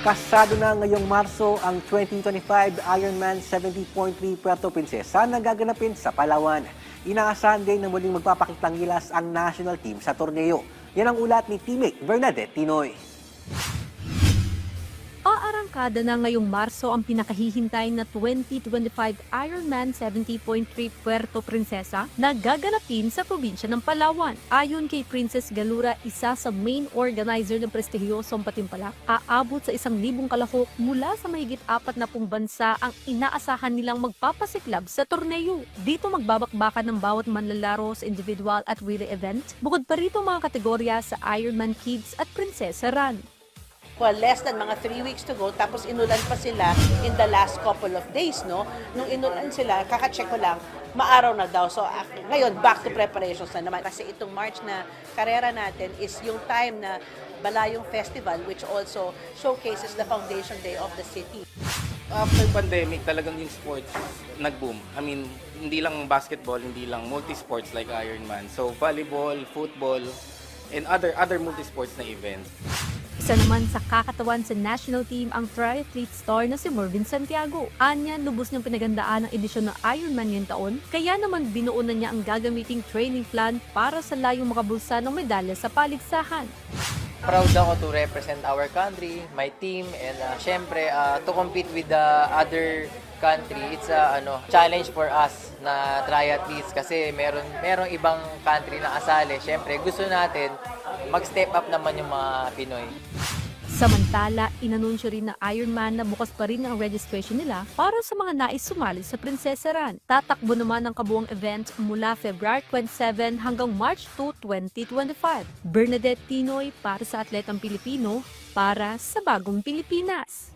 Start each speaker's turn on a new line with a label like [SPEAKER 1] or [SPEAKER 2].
[SPEAKER 1] Kasado na ngayong Marso ang 2025 Ironman 70.3 Puerto Princesa na gaganapin sa Palawan. Inaasahan din na muling magpapakitang gilas ang national team sa torneo. Yan ang ulat ni teammate Bernadette Tinoy.
[SPEAKER 2] Aarangkada na ngayong Marso ang pinakahihintay na 2025 Ironman 70.3 Puerto Princesa na gaganapin sa probinsya ng Palawan. Ayon kay Princess Galura, isa sa main organizer ng prestihiyosong patimpalak, aabot sa 1,000 kalahok mula sa mahigit 40 bansa ang inaasahan nilang magpapasiklab sa torneo. Dito magbabakbakan ng bawat manlalaro sa individual at relay event, bukod pa rito mga kategorya sa Ironman Kids at Princesa Run.
[SPEAKER 3] Well, less than mga 3 weeks to go, tapos inulan pa sila in the last couple of days, no? Nung inulan sila, kakacheck ko lang, maaraw na daw. So, ngayon, back to preparations na naman. Kasi itong March na karera natin is yung time na Balayong Festival, which also showcases the foundation day of the city.
[SPEAKER 4] After pandemic, talagang yung sports nag-boom. I mean, hindi lang basketball, hindi lang multi-sports like Ironman. So, volleyball, football, and other multi-sports na events.
[SPEAKER 2] Isa naman sa kakatawan sa national team ang triathlete star na si Mervin Santiago. Anya, lubos niyang pinagandaan ang edisyon ng Ironman ngayong taon, kaya naman binuo na niya ang gagamiting training plan para sa layong makabulsa ng medalya sa paligsahan.
[SPEAKER 5] Proud ako to represent our country, my team, and syempre to compete with the other country. It's a challenge for us na triathletes kasi merong ibang country na kasali. Syempre gusto natin mag-step up naman yung mga Pinoy.
[SPEAKER 2] Samantala, inanunsyo rin ng Ironman na bukas pa rin ang registration nila para sa mga nais sumali sa Princesa Run. Tatakbo naman ang kabuang event mula February 27 hanggang March 2, 2025. Bernadette Tinoy para sa Atletang Pilipino, para sa Bagong Pilipinas.